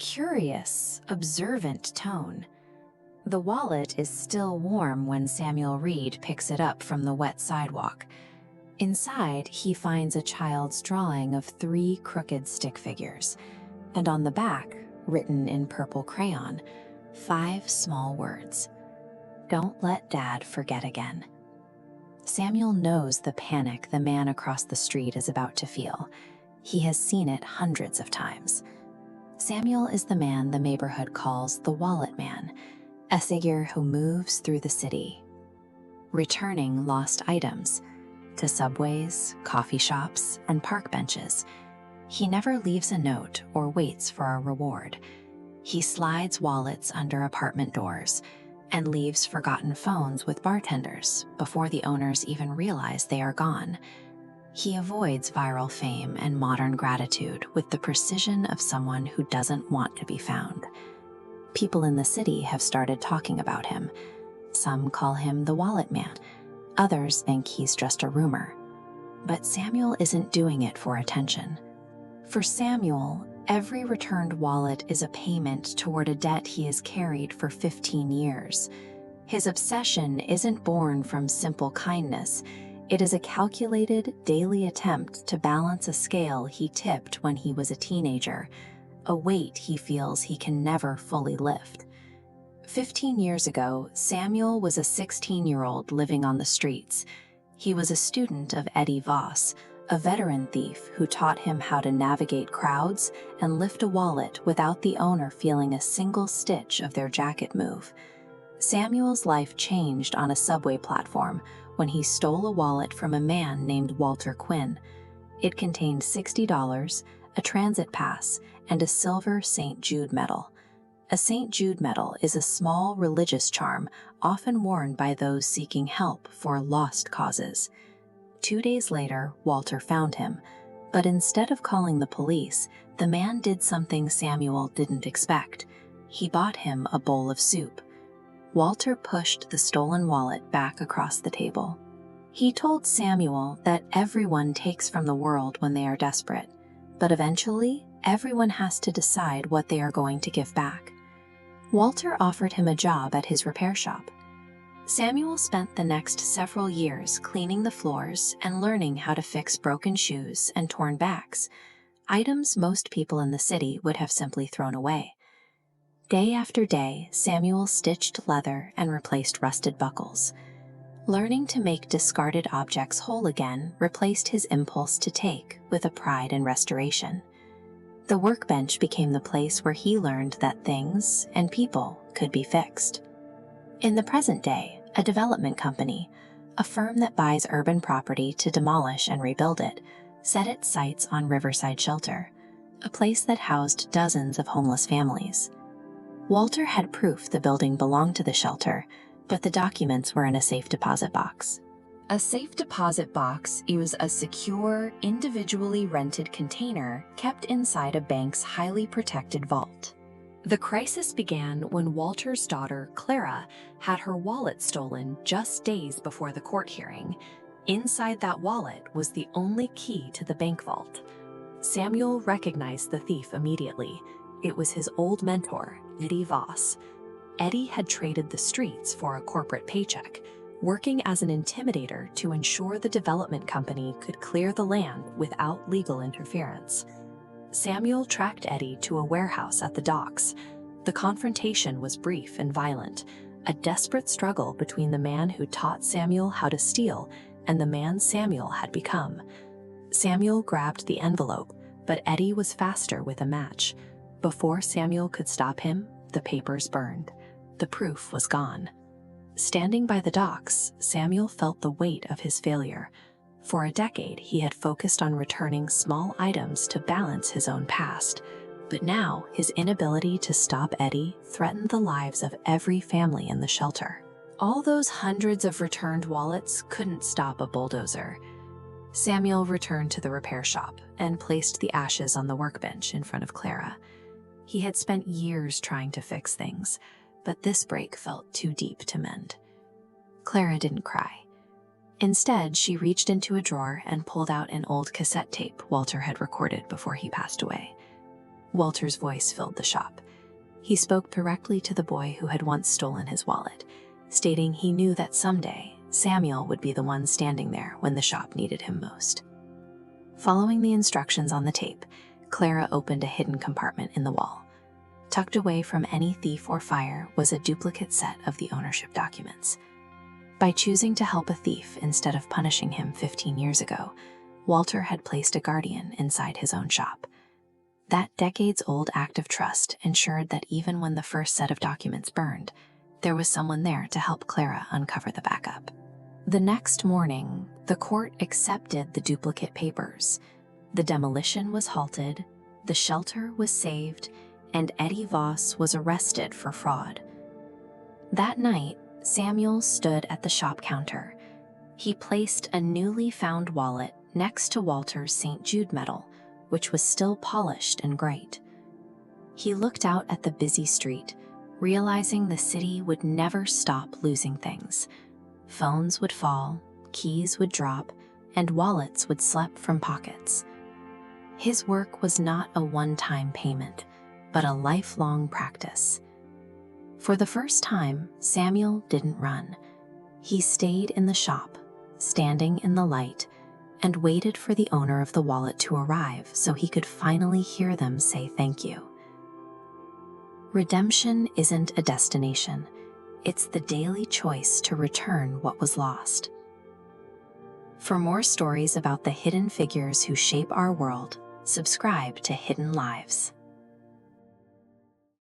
curious, observant tone. The wallet is still warm when Samuel Reed picks it up from the wet sidewalk. Inside, he finds a child's drawing of 3 crooked stick figures, and on the back, written in purple crayon, 5 small words: "Don't let Dad forget again." Samuel knows the panic the man across the street is about to feel. He has seen it hundreds of times. Samuel is the man the neighborhood calls the Wallet Man, a figure who moves through the city, returning lost items to subways, coffee shops, and park benches. He never leaves a note or waits for a reward. He slides wallets under apartment doors and leaves forgotten phones with bartenders before the owners even realize they are gone. He avoids viral fame and modern gratitude with the precision of someone who doesn't want to be found. People in the city have started talking about him. Some call him the Wallet Man. Others think he's just a rumor. But Samuel isn't doing it for attention. For Samuel, every returned wallet is a payment toward a debt he has carried for 15 years. His obsession isn't born from simple kindness. It is a calculated, daily attempt to balance a scale he tipped when he was a teenager, a weight he feels he can never fully lift. 15 years ago, Samuel was a 16-year-old living on the streets. He was a student of Eddie Voss, a veteran thief who taught him how to navigate crowds and lift a wallet without the owner feeling a single stitch of their jacket move. Samuel's life changed on a subway platform when he stole a wallet from a man named Walter Quinn. It contained $60, a transit pass, and a silver St. Jude medal. A St. Jude medal is a small religious charm often worn by those seeking help for lost causes. 2 days later, Walter found him, but instead of calling the police, the man did something Samuel didn't expect. He bought him a bowl of soup. Walter pushed the stolen wallet back across the table. He told Samuel that everyone takes from the world when they are desperate, but eventually, everyone has to decide what they are going to give back. Walter offered him a job at his repair shop. Samuel spent the next several years cleaning the floors and learning how to fix broken shoes and torn backs, items most people in the city would have simply thrown away. Day after day, Samuel stitched leather and replaced rusted buckles. Learning to make discarded objects whole again replaced his impulse to take with a pride in restoration. The workbench became the place where he learned that things and people could be fixed. In the present day, a development company, a firm that buys urban property to demolish and rebuild it, set its sights on Riverside Shelter, a place that housed dozens of homeless families. Walter had proof the building belonged to the shelter, but the documents were in a safe deposit box. A safe deposit box is a secure, individually rented container kept inside a bank's highly protected vault. The crisis began when Walter's daughter, Clara, had her wallet stolen just days before the court hearing. Inside that wallet was the only key to the bank vault. Samuel recognized the thief immediately. It was his old mentor, Eddie Voss. Eddie had traded the streets for a corporate paycheck, working as an intimidator to ensure the development company could clear the land without legal interference. Samuel tracked Eddie to a warehouse at the docks. The confrontation was brief and violent, a desperate struggle between the man who taught Samuel how to steal and the man Samuel had become. Samuel grabbed the envelope, but Eddie was faster with a match. Before Samuel could stop him, the papers burned. The proof was gone. Standing by the docks, Samuel felt the weight of his failure. For a decade, he had focused on returning small items to balance his own past. But now, his inability to stop Eddie threatened the lives of every family in the shelter. All those hundreds of returned wallets couldn't stop a bulldozer. Samuel returned to the repair shop and placed the ashes on the workbench in front of Clara. He had spent years trying to fix things, but this break felt too deep to mend. Clara didn't cry. Instead, she reached into a drawer and pulled out an old cassette tape Walter had recorded before he passed away. Walter's voice filled the shop. He spoke directly to the boy who had once stolen his wallet, stating he knew that someday Samuel would be the one standing there when the shop needed him most. Following the instructions on the tape, Clara opened a hidden compartment in the wall. Tucked away from any thief or fire was a duplicate set of the ownership documents. By choosing to help a thief instead of punishing him 15 years ago, Walter had placed a guardian inside his own shop. That decades-old act of trust ensured that even when the first set of documents burned, there was someone there to help Clara uncover the backup. The next morning, the court accepted the duplicate papers. The demolition was halted, the shelter was saved, and Eddie Voss was arrested for fraud. That night, Samuel stood at the shop counter. He placed a newly found wallet next to Walter's St. Jude medal, which was still polished and great. He looked out at the busy street, realizing the city would never stop losing things. Phones would fall, keys would drop, and wallets would slip from pockets. His work was not a one-time payment, but a lifelong practice. For the first time, Samuel didn't run. He stayed in the shop, standing in the light, and waited for the owner of the wallet to arrive so he could finally hear them say thank you. Redemption isn't a destination. It's the daily choice to return what was lost. For more stories about the hidden figures who shape our world, subscribe to Hidden Lives.